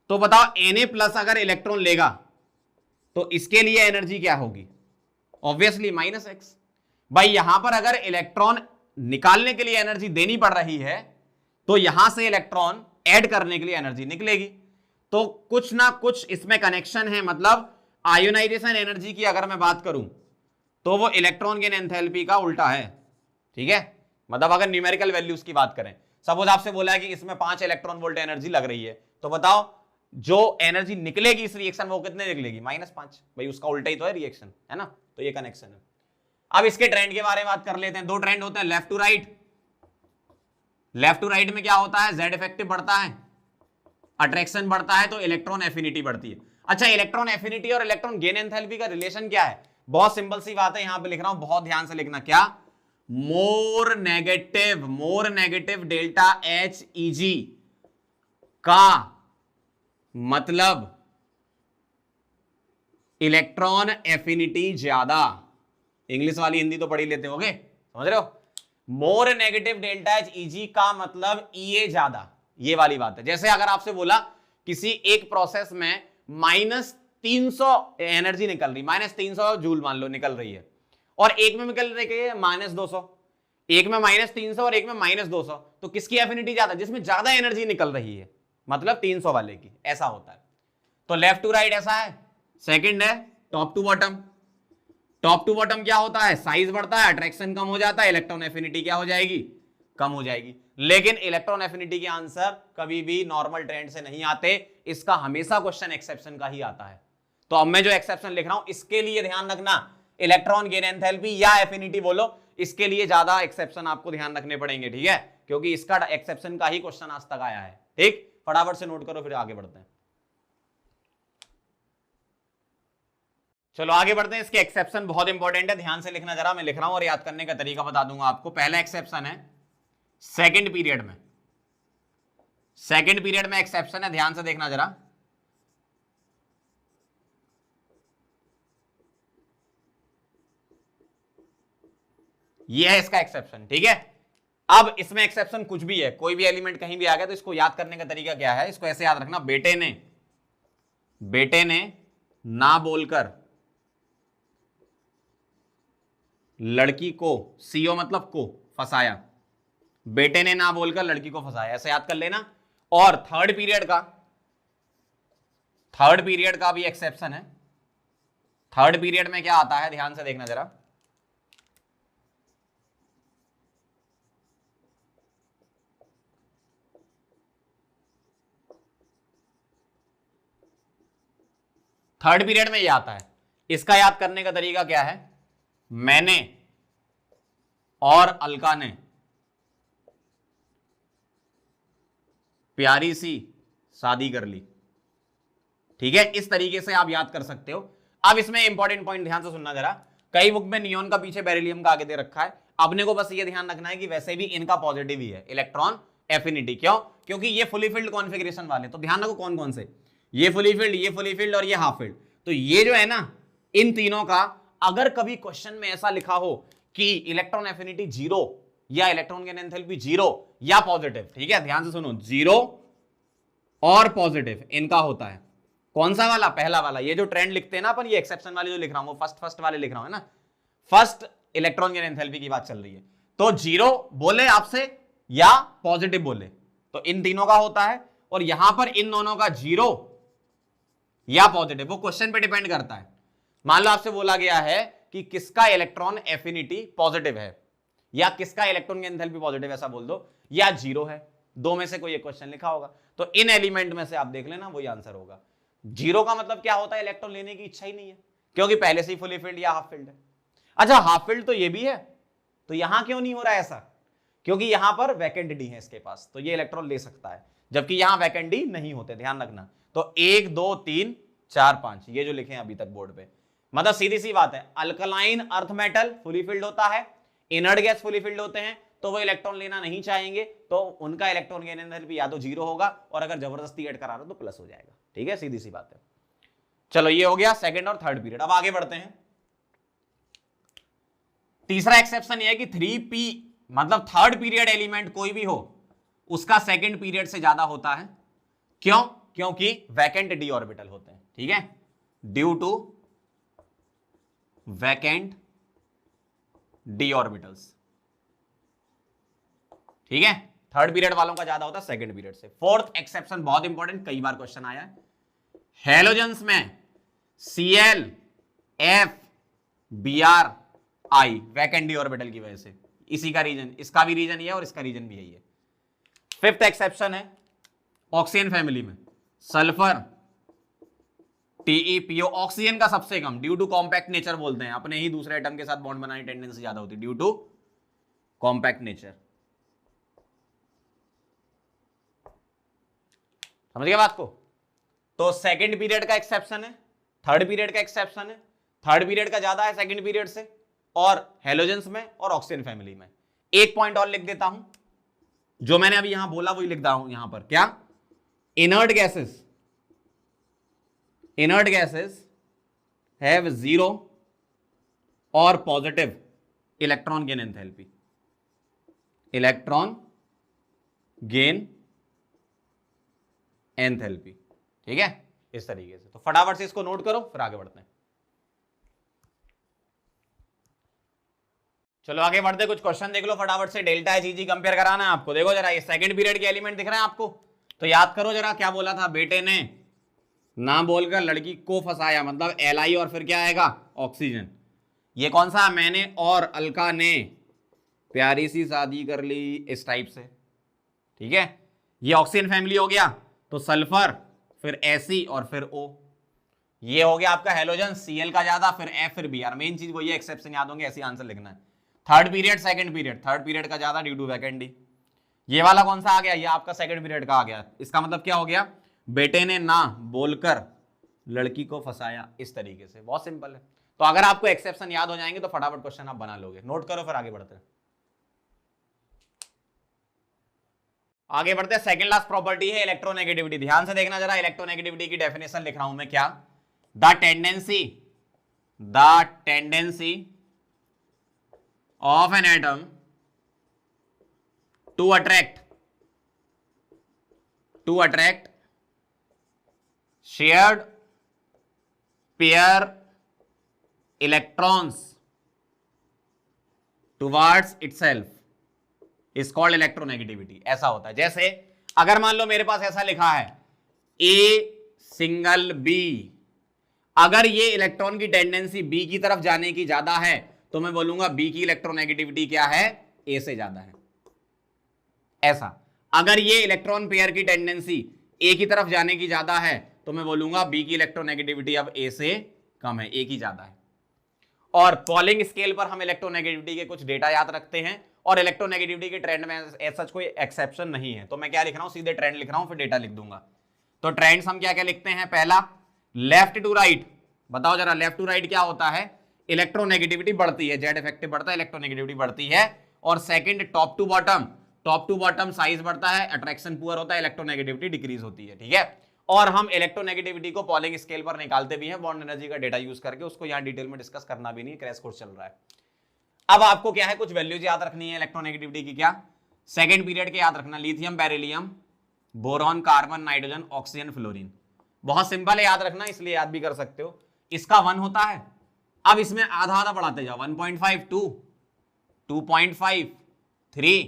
तो बताओ Na प्लस अगर इलेक्ट्रॉन लेगा तो इसके लिए एनर्जी क्या होगी, ऑब्वियसली -x। भाई यहां पर अगर इलेक्ट्रॉन निकालने के लिए एनर्जी देनी पड़ रही है तो यहां से इलेक्ट्रॉन ऐड करने के लिए एनर्जी निकलेगी। तो कुछ ना कुछ इसमें कनेक्शन है। मतलब आयोनाइजेशन एनर्जी की अगर मैं बात करूं तो वो इलेक्ट्रॉन गेन एंथैल्पी का उल्टा है, ठीक है। मतलब अगर न्यूमेरिकल वैल्यूज की बात करें, सपोज आपसे बोला है कि इसमें 5 इलेक्ट्रॉन वोल्ट एनर्जी लग रही है, तो बताओ जो एनर्जी निकलेगी इस रिएक्शन में वो कितने निकलेगी, -5। भाई उसका उल्टा ही तो है रिएक्शन, है ना। तो ये कनेक्शन है। अब इसके ट्रेंड के बारे में बात कर लेते हैं। 2 ट्रेंड होते हैं, left to right. Left to right में क्या होता है, Z इफेक्टिव बढ़ता है, अट्रैक्शन बढ़ता है, तो इलेक्ट्रॉन एफिनिटी बढ़ती है। अच्छा, इलेक्ट्रॉन एफिनिटी और इलेक्ट्रॉन गेन एंथैल्पी का रिलेशन क्या है, बहुत सिंपल सी बात है, यहां पे लिख रहा हूं, बहुत ध्यान से लिखना। क्या, मोर नेगेटिव डेल्टा Heg का मतलब इलेक्ट्रॉन एफिनिटी ज्यादा। इंग्लिश वाली हिंदी तो पढ़ी लेते होगे, समझ रहे हो। मोर नेगेटिव डेल्टा Heg का मतलब Ea ज्यादा, ये वाली बात है। जैसे अगर आपसे बोला किसी एक प्रोसेस में -300 एनर्जी निकल रही, -300 जूल मान लो निकल रही है, और एक में निकल रही है -200, एक में -300 और एक में -200, तो किसकी एफिनिटी ज्यादा, जिसमें ज्यादा एनर्जी निकल रही है, मतलब 300 वाले की। ऐसा होता है। तो लेफ्ट टू राइट ऐसा है। सेकंड है top to bottom. Top to bottom क्या होता है, साइज बढ़ता है, अट्रैक्शन कम हो जाता है, इलेक्ट्रॉन एफिनिटी क्या हो जाएगी, कम हो जाएगी। लेकिन इलेक्ट्रॉन एफिनिटी के आंसर कभी भी नॉर्मल ट्रेंड से नहीं आते, इसका हमेशा क्वेश्चन एक्सेप्शन का ही आता है। तो अब मैं जो एक्सेप्शन लिख रहा हूं इसके लिए ध्यान रखना, इलेक्ट्रॉन गेन एंथैल्पी या एफिनिटी बोलो, इसके लिए ज्यादा एक्सेप्शन आपको ध्यान रखने पड़ेंगे, ठीक है, क्योंकि इसका एक्सेप्शन का ही क्वेश्चन आज तक आया है। ठीक, फटाफट से नोट करो फिर आगे बढ़ते हैं। चलो आगे बढ़ते हैं। इसके एक्सेप्शन बहुत इंपॉर्टेंट है, ध्यान से लिखना जरा, मैं लिख रहा हूं और याद करने का तरीका बता दूंगा आपको। पहला एक्सेप्शन है सेकंड पीरियड में, सेकंड पीरियड में एक्सेप्शन है, ध्यान से देखना जरा। ये है इसका एक्सेप्शन, ठीक है। अब इसमें एक्सेप्शन कुछ भी है, कोई भी एलिमेंट कहीं भी आ गया तो इसको याद करने का तरीका क्या है, इसको ऐसे याद रखना, बेटे ने ना बोलकर लड़की को, सीओ मतलब को, फंसाया, बेटे ने ना बोलकर लड़की को फंसाया, ऐसे याद कर लेना। और थर्ड पीरियड का भी एक्सेप्शन है। थर्ड पीरियड में क्या आता है, ध्यान से देखना जरा। थर्ड पीरियड में ये आता है, इसका याद करने का तरीका क्या है, मैंने और अलका ने प्यारी सी शादी कर ली, ठीक है, इस तरीके से आप याद कर सकते हो। अब इसमें इंपॉर्टेंट पॉइंट ध्यान से सुनना जरा, कई बुक में नियोन का पीछे बेरिलियम का आगे दे रखा है, अपने को बस ये ध्यान रखना है कि वैसे भी इनका पॉजिटिव ही है, इलेक्ट्रॉन एफिनिटी। क्यों? क्योंकि ये फुली फिल्ड कॉन्फ़िगरेशन वाले, तो ध्यान रखो कौन कौन से, ये फुली फिल्ड और ये हाफ फिल्ड। तो ये जो है ना, इन तीनों का अगर कभी क्वेश्चन में ऐसा लिखा हो कि इलेक्ट्रॉन एफिनिटी 0 या इलेक्ट्रॉन गेन एंथैल्पी 0 या पॉजिटिव, ठीक है, ध्यान से सुनो, 0 और पॉजिटिव इनका होता है। कौन सा वाला? पहला वाला। ये जो ट्रेंड लिखते हैं ना अपन, ये एक्सेप्शन वाले जो लिख रहा हूं, वो फर्स्ट वाले लिख रहा हूं, है ना, फर्स्ट इलेक्ट्रॉन गेन एंथैल्पी की बात चल रही है। तो 0 बोले आपसे या पॉजिटिव बोले, तो इन तीनों का होता है। और यहां पर इन दोनों का 0 या पॉजिटिव, वो क्वेश्चन पे डिपेंड करता है। मान लो आपसे बोला गया है कि किसका इलेक्ट्रॉन एफिनिटी पॉजिटिव है या किसका इलेक्ट्रॉन की एंथैल्पी पॉजिटिव, ऐसा बोल दो, या 0 है, दो में से कोई एक क्वेश्चन लिखा होगा, तो इन एलिमेंट में से आप देख लेना, वही आंसर होगा। 0 का मतलब क्या होता है, इलेक्ट्रॉन लेने की इच्छा ही नहीं है, क्योंकि पहले से ही फुली फिल्ड या हाफ फिल्ड है। अच्छा, हाफ फिल्ड तो ये भी है, तो यहां क्यों नहीं हो रहा है ऐसा? क्योंकि यहां पर वैकेंट डी है इसके पास, तो ये इलेक्ट्रॉन ले सकता है, जबकि यहां वैकेंट डी नहीं होते, ध्यान रखना। तो 1 2 3 4 5 ये जो लिखे हैं अभी तक बोर्ड पे, मतलब सीधी सी बात है, alkaline earth metal fully filled होता है, इनर्ट गैस फुली फिल्ड होते हैं, तो वो इलेक्ट्रॉन लेना नहीं चाहेंगे, तो उनका इलेक्ट्रॉन गेन एंथैल्पी या तो 0 होगा, और अगर जबरदस्ती ऐड करा रहे तो प्लस हो जाएगा, ठीक है, सीधी सी बात है। चलो ये हो गया सेकंड और थर्ड पीरियड। अब आगे बढ़ते हैं। तीसरा एक्सेप्शन ये है कि 3p मतलब थर्ड पीरियड एलिमेंट कोई भी हो, उसका सेकंड पीरियड से ज्यादा होता है। क्यों? क्योंकि वैकेंट डी ऑर्बिटल होते हैं, ठीक है, due to vacant D orbitals, ठीक है, थर्ड पीरियड वालों का ज्यादा होता है सेकंड पीरियड से। फोर्थ एक्सेप्शन बहुत इंपॉर्टेंट, कई बार क्वेश्चन आया है, हेलोजेंस में Cl F Br I vacant D orbital की वजह से, इसी का रीजन, इसका भी रीजन ये है और इसका रीजन भी यही है। फिफ्थ एक्सेप्शन है ऑक्सीजन फैमिली में सल्फर TePO, ऑक्सीजन का सबसे कम, ड्यू टू कॉम्पैक्ट नेचर बोलते हैं, अपने ही दूसरे एटम के साथ बॉन्ड बनाने की टेंडेंसी ज्यादा होती है, ड्यू टू कॉम्पैक्ट नेचर। समझ गए बात को? तो सेकंड पीरियड का एक्सेप्शन है, थर्ड पीरियड का एक्सेप्शन है, थर्ड पीरियड का ज्यादा है सेकंड पीरियड से, और हेलोजेंस में और ऑक्सीजन फैमिली में। एक पॉइंट और लिख देता हूं, जो मैंने अभी यहां बोला वही लिख रहा हूं यहां पर, क्या? इनर्ट गैसेस हैव 0 और positive electron gain enthalpy, electron gain enthalpy, ठीक है, इस तरीके से। तो फटाफट से इसको नोट करो, फिर आगे बढ़ते हैं। चलो आगे बढ़ते, कुछ क्वेश्चन देख लो फटाफट से। डेल्टा Hg कंपेयर कराना है आपको। देखो जरा, ये सेकंड पीरियड के एलिमेंट दिख रहे हैं आपको, तो याद करो जरा, क्या बोला था, बेटे ने ना बोलकर लड़की को फंसाया, मतलब Li और फिर क्या आएगा, ऑक्सीजन। ये कौन सा, मैंने और अलका ने प्यारी सी शादी कर ली, इस टाइप से, ठीक है। ये ऑक्सीजन फैमिली हो गया, तो सल्फर फिर Ac और फिर O, ये हो गया आपका हेलोजन, Cl का ज्यादा, फिर F फिर Br। मेन चीज वो ये, एक्सेप्शन याद होंगे, ऐसे आंसर लिखना है। Third period second period, third period का ज्यादा ड्यू टू वैकेंडी। ये वाला कौन सा आ गया, ये आपका सेकंड पीरियड का आ गया। इसका मतलब क्या हो गया, बेटे ने ना बोलकर लड़की को फंसाया, इस तरीके से। बहुत सिंपल है। तो अगर आपको एक्सेप्शन याद हो जाएंगे तो फटाफट क्वेश्चन आप बना लोगे। नोट करो, फिर आगे बढ़ते हैं। आगे बढ़ते हैं। सेकंड लास्ट प्रॉपर्टी है इलेक्ट्रोनेगेटिविटी। ध्यान से देखना जरा, इलेक्ट्रोनेगेटिविटी की डेफिनेशन लिख रहा हूं मैं क्या, the tendency of an atom to attract shared pair electrons towards itself is called electronegativity. ऐसा होता है, जैसे अगर मान लो मेरे पास ऐसा लिखा है ए सिंगल बी, अगर ये इलेक्ट्रॉन की टेंडेंसी बी की तरफ जाने की ज्यादा है तो मैं बोलूंगा बी की इलेक्ट्रोनेगेटिविटी क्या है, ए से ज्यादा है। ऐसा, अगर ये इलेक्ट्रॉन पेयर की टेंडेंसी ए की तरफ जाने की ज्यादा है तो मैं बोलूंगा बी की इलेक्ट्रोनेगेटिविटी अब ए से कम है, ए की ज्यादा है। और पॉलिंग स्केल पर हम इलेक्ट्रोनेगेटिविटी के कुछ डेटा याद रखते हैं, और इलेक्ट्रोनेगेटिविटी के ट्रेंड में ऐसा कोई एक्सेप्शन नहीं है। तो मैं क्या लिख रहा हूं, सीधे ट्रेंड लिख रहा हूं, फिर डेटा लिख दूंगा। तो ट्रेंड्स हम क्या क्या लिखते हैं, पहला लेफ्ट टू राइट। बताओ जरा, लेफ्ट टू राइट क्या होता है, इलेक्ट्रोनेगेटिविटी बढ़ती है, जेड इफेक्टिव बढ़ता है, इलेक्ट्रोनेगेटिविटी बढ़ती है। और second top to bottom size बढ़ता है, अट्रैक्शन पुअर होता है, इलेक्ट्रोनेगेटिविटी डिक्रीज होती है। ठीक है, और हम इलेक्ट्रोनेगेटिविटी को पॉलिंग स्केल पर निकालते भी हैं बॉन्ड एनर्जी का डेटा यूज करके। उसको यहां डिटेल में डिस्कस करना भी नहीं, क्रैश कोर्स चल रहा है। अब आपको क्या है, कुछ वैल्यूज याद रखनी है इलेक्ट्रोनेगेटिविटी की। क्या, सेकंड पीरियड के याद रखना, lithium, beryllium, boron, carbon, nitrogen, oxygen, fluorine. बहुत सिंपल है याद रखना, इसलिए याद भी कर सकते हो। इसका 1 होता है, अब इसमें आधा आधा बढ़ाते जाओ, 1.5, 2, 2.5, 3,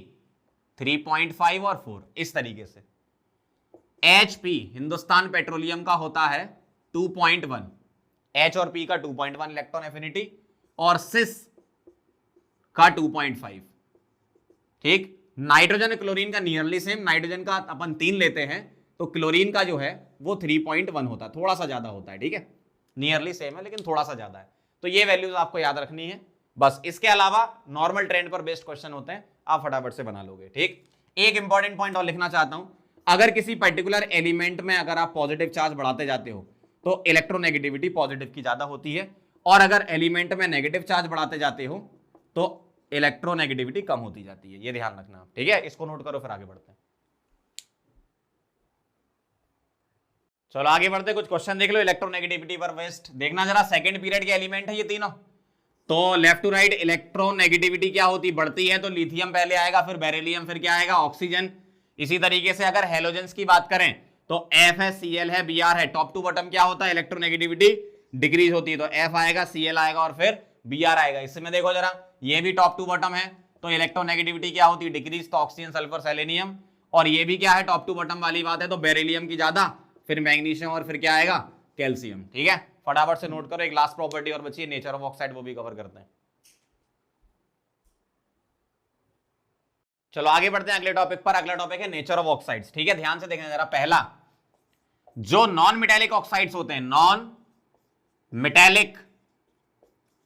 3.5 और 4, इस तरीके से। HP हिंदुस्तान पेट्रोलियम का होता है 2.1, H और P का 2.1 इलेक्ट्रॉन एफिनिटी, और सिस का 2.5। ठीक, नाइट्रोजन क्लोरीन का नियरली सेम, नाइट्रोजन का अपन 3 लेते हैं तो क्लोरीन का जो है वो 3.1 होता है, थोड़ा सा ज्यादा होता है। ठीक है, नियरली सेम है लेकिन थोड़ा सा ज्यादा है। तो ये वैल्यूज आपको याद रखनी है बस। इसके अलावा नॉर्मल ट्रेंड पर बेस्ड क्वेश्चन होते हैं, आप फटाफट से बना लोगे। ठीक, एक इंपॉर्टेंट पॉइंट और लिखना चाहता हूं, अगर किसी पर्टिकुलर एलिमेंट में अगर आप पॉजिटिव चार्ज बढ़ाते जाते हो तो इलेक्ट्रोनेगेटिविटी पॉजिटिव की ज्यादा होती है, और अगर एलिमेंट में नेगेटिव चार्ज बढ़ाते जाते हो तो इलेक्ट्रोनेगेटिविटी कम होती जाती है। ये ध्यान रखना आप। ठीक है, इसको नोट करो, फिर आगे बढ़ते हैं। चलो आगे बढ़ते, कुछ क्वेश्चन देख लो इलेक्ट्रोनेगेटिविटी पर बेस्ड। देखना जरा, सेकंड पीरियड के एलिमेंट है ये तीनों, तो लेफ्ट टू राइट इलेक्ट्रोनेगेटिविटी क्या होती बढ़ती है, तो लिथियम पहले आएगा, फिर बेरिलियम, फिर क्या आएगा, ऑक्सीजन। इसी तरीके से अगर हेलोजेंस की बात करें तो F है, Cl है, Br है। टॉप टू बॉटम क्या होता है, इलेक्ट्रोनेगेटिविटी डिक्रीज होती है, तो F आएगा, Cl आएगा और फिर Br आएगा। इसमें देखो जरा, ये भी टॉप टू बॉटम है तो इलेक्ट्रोनेगेटिविटी क्या होती है, डिक्रीज, तो ऑक्सीजन, सल्फर, सेलेनियम। और ये भी क्या है, टॉप टू बॉटम वाली बात है, तो बेरिलियम की ज्यादा, फिर मैग्नीशियम और फिर क्या आएगा, कैल्शियम। ठीक है, फटाफट से नोट करो। एक लास्ट प्रॉपर्टी और बची है, नेचर ऑफ ऑक्साइड, वो भी कवर करते हैं। चलो आगे बढ़ते हैं अगले टॉपिक पर। अगला टॉपिक है नेचर ऑफ ऑक्साइड्स। ठीक है, ध्यान से देखना जरा। पहला, जो नॉन मेटेलिक ऑक्साइड्स होते हैं, नॉन मेटेलिक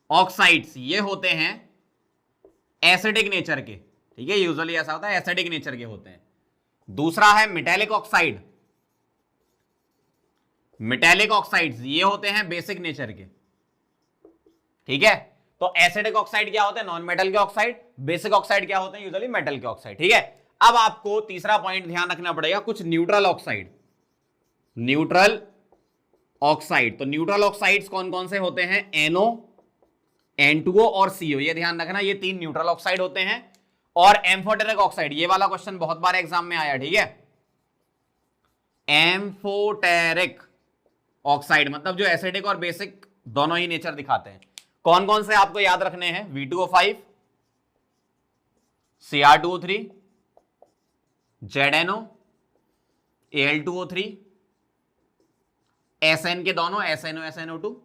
ऑक्साइड्स, ये होते हैं एसिडिक नेचर के। ठीक है, यूजुअली ऐसा होता है, एसिडिक नेचर के होते हैं। दूसरा है मेटेलिक ऑक्साइड, मेटेलिक ऑक्साइड्स ये होते हैं बेसिक नेचर के। ठीक है, तो एसिडिक ऑक्साइड क्या होते हैं, नॉन मेटल के ऑक्साइड। बेसिक ऑक्साइड क्या होते हैं, यूजुअली मेटल के ऑक्साइड। ठीक है, अब आपको तीसरा पॉइंट ध्यान रखना पड़ेगा, कुछ न्यूट्रल ऑक्साइड। न्यूट्रल ऑक्साइड, तो न्यूट्रल ऑक्साइड्स कौन कौन से होते हैं, NO, N2O और CO। ये ध्यान रखना, ये 3 न्यूट्रल ऑक्साइड होते हैं। और एम्फोटेरिक ऑक्साइड, ये वाला क्वेश्चन बहुत बार एग्जाम में आया। ठीक है, एम्फोटेरिक ऑक्साइड मतलब जो एसिडिक और बेसिक दोनों ही नेचर दिखाते हैं। कौन कौन से आपको याद रखने हैं, V2O5, Cr2O3, ZNO, Al2O3, SN के दोनों SNO SNO2,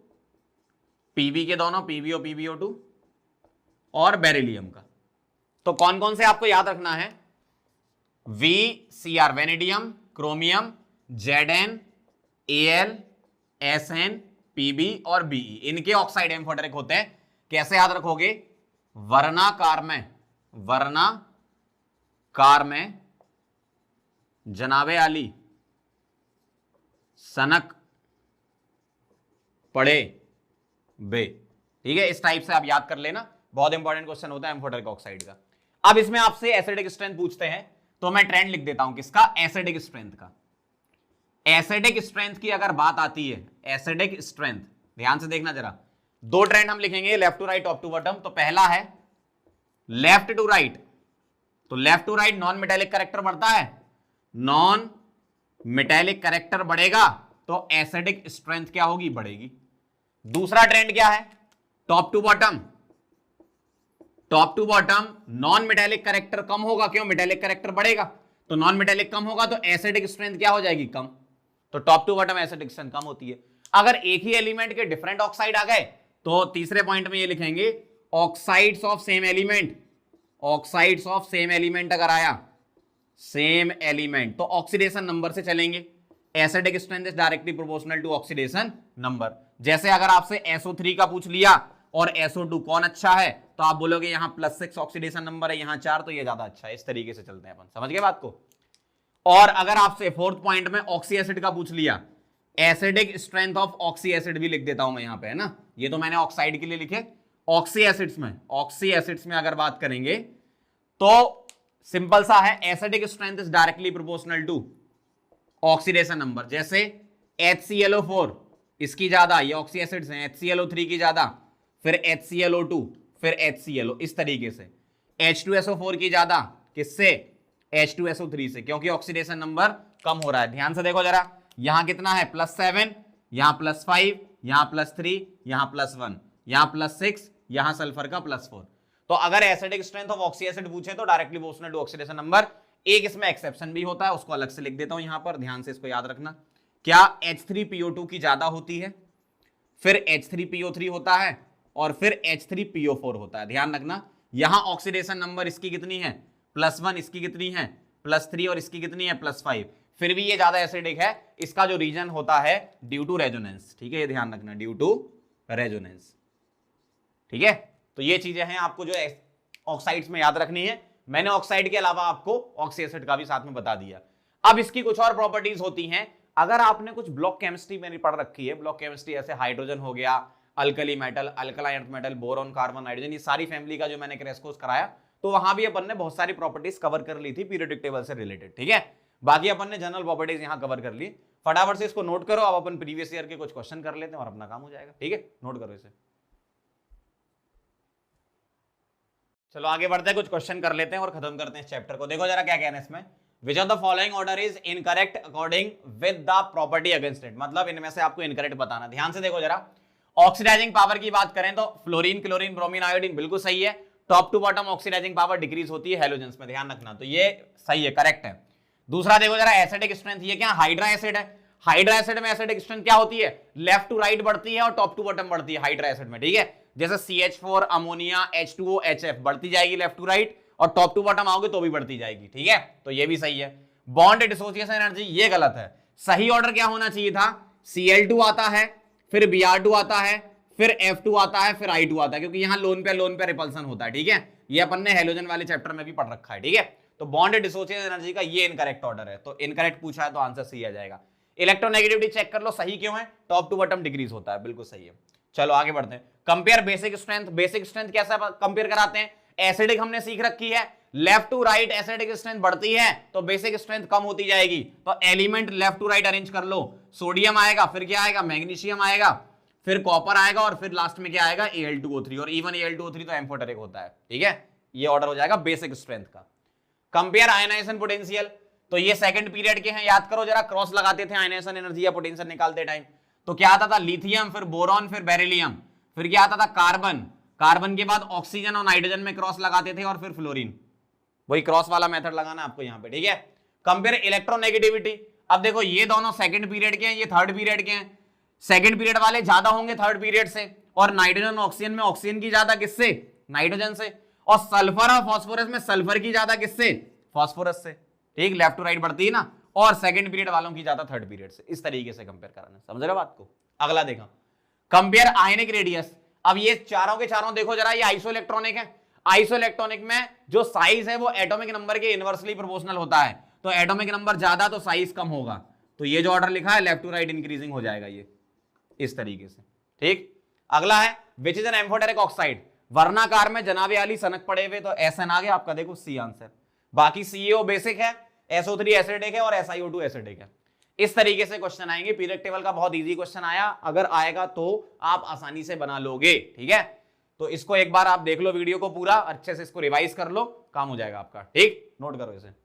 PB के दोनों PBO PBO2 और बेरिलियम का। तो कौन कौन से आपको याद रखना है, VCr vanadium, chromium, Zn, Al, SN, Pb और Be, इनके ऑक्साइड एम्फोटेरिक होते हैं। कैसे याद रखोगे? वर्णाकार में जनाबे आली सनक पड़े बे। ठीक है, इस टाइप से आप याद कर लेना, बहुत इंपॉर्टेंट क्वेश्चन होता है एम्फोटेरिक ऑक्साइड का। अब इसमें आपसे एसिडिक स्ट्रेंथ पूछते हैं, तो मैं ट्रेंड लिख देता हूं किसका? एसिडिक स्ट्रेंथ का। एसिडिक स्ट्रेंथ की अगर बात आती है, एसिडिक स्ट्रेंथ, ध्यान से देखना जरा, दो ट्रेंड हम लिखेंगे, left to right, top to bottom. तो पहला है लेफ्ट टू राइट, तो left to right non metallic character बढ़ता है, नॉन मेटेलिक कैरेक्टर बढ़ेगा तो एसिडिक स्ट्रेंथ क्या होगी? बढ़ेगी। दूसरा ट्रेंड क्या है? Top to bottom, top to bottom non metallic character कम होगा, क्यों? मेटेलिक कैरेक्टर बढ़ेगा, तो नॉन मेटेलिक कम होगा तो एसिडिक स्ट्रेंथ क्या हो जाएगी? कम। तो top to bottom acidic strength कम होती है। अगर एक ही एलिमेंट के डिफरेंट ऑक्साइड आ गए तो तीसरे पॉइंट में ये लिखेंगे oxides of same element, oxides of same element अगर आया, सेम एलिमेंट, तो ऑक्सीडेशन नंबर से चलेंगे। Acidic strength is directly proportional to oxidation number. जैसे अगर आपसे SO3 का पूछ लिया और SO2 कौन अच्छा है, तो आप बोलोगे यहां +6 ऑक्सीडेशन नंबर है, यहां 4, तो ये ज्यादा अच्छा है। इस तरीके से चलते हैं अपन, समझ गए बात को? और अगर आपसे फोर्थ पॉइंट में ऑक्सी एसिड का पूछ लिया, acidic strength of oxy acid भी लिख देता हूं मैं यहां पे, है ना, ये तो मैंने ऑक्साइड के लिए लिखे। ऑक्सी एसिड्स में अगर बात करेंगे तो सिंपल सा है, acidic strength is directly proportional to oxidation number. जैसे HClO4 इसकी ज्यादा, ये ऑक्सी एसिड्स हैं, HClO3 की ज्यादा, फिर HClO2, फिर HClO, इस तरीके से। H2SO4 की ज्यादा, किससे? H2SO3 से, क्योंकि ऑक्सीडेशन नंबर कम हो रहा है। ध्यान से देखो जरा, यहां कितना है? +7, यहां +5, यहां +3, यहां +1, यहां +6, यहां सल्फर का +4। तो अगर acidic strength of oxy acid पूछे तो directly proportional to oxidation number. एक इसमें एक्सेप्शन भी होता है, उसको अलग से लिख देता हूं यहां पर, ध्यान से इसको याद रखना। क्या H3PO2 की ज्यादा होती है, फिर H3PO3 होता है, और फिर H3PO4 होता है। ध्यान रखना, यहां ऑक्सीडेशन नंबर इसकी कितनी है? +1, इसकी कितनी है? +3, और इसकी कितनी है? +5। फिर भी ये ज्यादा एसिडिक है। इसका जो रीजन होता है ड्यू टू रेजोनेंस। ठीक है, ये ध्यान रखना, ड्यू टू रेजोनेंस। ठीक है, तो ये चीजें हैं आपको जो ऑक्साइड्स में याद रखनी है। मैंने ऑक्साइड के अलावा आपको ऑक्सी एसिड का भी साथ में बता दिया। अब इसकी कुछ और प्रॉपर्टीज होती हैं। अगर आपने कुछ ब्लॉक केमिस्ट्री में पढ़ रखी है, ब्लॉक केमिस्ट्री ऐसे हाइड्रोजन हो गया, alkali metal, alkaline earth metal, boron, carbon, nitrogen, ये सारी फैमिली का जो मैंने क्रैश कोर्स कराया, तो वहां भी अपन ने बहुत सारी प्रॉपर्टीज कवर कर ली थी पीरियोडिक टेबल से रिलेटेड। ठीक है, बाकी अपन ने जनरल प्रॉपर्टीज यहां कवर कर ली। फटाफट से इसको नोट करो। अब अपन प्रीवियस ईयर के कुछ क्वेश्चन कर लेते हैं और अपना काम हो जाएगा। ठीक है, नोट करो इसे। चलो आगे बढ़ते हैं, कुछ क्वेश्चन कर लेते हैं और खत्म करते हैं इस चैप्टर को। देखो जरा क्या कहना है इसमें, which of the following order is incorrect according with the property against it, मतलब इनमें से आपको इनकरेक्ट बताना। ध्यान से देखो जरा, ऑक्सीडाइजिंग पावर की बात करें तो फ्लोरीन, क्लोरीन, ब्रोमीन, आयोडीन बिल्कुल सही है। Top to bottom oxidising power decrease होती है हैलोजेंस में, ध्यान रखना, तो ये सही है, करेक्ट है। दूसरा देखो जरा, एसिडिक स्ट्रेंथ, ये क्या हाइड्रा एसिड है। हाइड्रा एसिड में एसिडिक स्ट्रेंथ क्या होती है? लेफ्ट टू राइट बढ़ती है और टॉप टू बॉटम बढ़ती है हाइड्रा एसिड में। ठीक है, जैसे CH4, अमोनिया, H2O, HF बढ़ती जाएगी लेफ्ट टू राइट, और टॉप टू बॉटम आओगे तो भी बढ़ती जाएगी। ठीक है, तो ये भी सही है। बॉन्ड डिसोसिएशन एनर्जी, ये गलत है। सही ऑर्डर क्या होना चाहिए था? Cl2 आता है, फिर Br2 आता है, फिर F2 आता है, फिर I2 आता है, क्योंकि यहां लोन पे रिपल्सन होता है। ठीक है, ये अपन ने हेलोजन वाले चैप्टर में भी पढ़ रखा है। ठीक है, तो बॉन्ड डिसोसिएशन एनर्जी का ये इनकरेक्ट ऑर्डर है, तो इनकरेक्ट पूछा है तो आंसर सही आ जाएगा। इलेक्ट्रोनेगेटिविटी चेक कर लो, सही क्यों है? टॉप टू बॉटम डिक्रीज होता है, बिल्कुल सही है। चलो आगे बढ़ते हैं। Compare basic strength, basic strength कैसा कंपेयर कराते हैं? एसिडिक हमने सीख रखी है, left to right acidic strength बढ़ती है तो बेसिक स्ट्रेंथ कम होती जाएगी। तो element left to right arrange कर लो, सोडियम आएगा, फिर क्या आएगा? मैग्नीशियम आएगा, फिर कॉपर आएगा, और फिर लास्ट में क्या आएगा? Al2O3, और इवन Al2O3 तो एम्फोटेरिक होता है। ठीक है, ये ऑर्डर हो जाएगा बेसिक स्ट्रेंथ का। कंपेयर आयनाइजेशन पोटेंशियल, तो ये सेकंड पीरियड के हैं, याद करो जरा, क्रॉस लगाते थे आयनाइजेशन एनर्जी या पोटेंशियल निकालते टाइम, तो क्या आता था? लिथियम, फिर बोरॉन, फिर बेरिलियम, फिर क्या आता था? कार्बन, कार्बन के बाद ऑक्सीजन और नाइट्रोजन में क्रॉस लगाते थे, और फिर फ्लोरीन। वही क्रॉस वाला मेथड लगाना आपको यहां पे। ठीक है, कंपेयर इलेक्ट्रोनेगेटिविटी, अब देखो ये दोनों सेकंड पीरियड के हैं, ये थर्ड पीरियड के हैं। सेकंड पीरियड वाले ज्यादा होंगे थर्ड पीरियड से, और नाइट्रोजन ऑक्सीजन में ऑक्सीजन की ज्यादा किससे? नाइट्रोजन से। और सल्फर और फास्फोरस में सल्फर की ज्यादा किससे? फास्फोरस से। ठीक, लेफ्ट टू राइट बढ़ती है ना, और सेकंड पीरियड वालों की ज्यादा थर्ड पीरियड से। इस तरीके से कंपेयर कराना, समझ रहे हो बात को? अगला देखा, कंपेयर आयनिक रेडियस। अब ये चारों के चारों देखो जरा, ये आइसोइलेक्ट्रॉनिक है। आइसोइलेक्ट्रॉनिक में जो साइज है वो एटॉमिक नंबर के इनवर्सली प्रोपोर्शनल होता है, तो एटॉमिक नंबर ज्यादा तो साइज कम होगा। तो ये जो ऑर्डर लिखा है लेफ्ट टू राइट इंक्रीजिंग हो जाएगा ये इस तरीके से। ठीक, अगला है which is an amphoteric oxide. वर्णाकार में जनाबे वाली सनक पड़े हुए, तो एसएन आ गया आपका, देखो सी आंसर। बाकी सीएओ बेसिक है, SO3 एसिडिक है और SiO2 एसिडिक है। इस तरीके से क्वेश्चन आएंगे। पीरियड टेबल का बहुत इजी क्वेश्चन आया, अगर आएगा तो आप आसानी से बना लोगे। ठीक है, तो इसको एक बार आप देख लो, वीडियो को पूरा अच्छे से इसको रिवाइज कर लो, काम हो जाएगा आपका। ठीक, नोट करो इसे।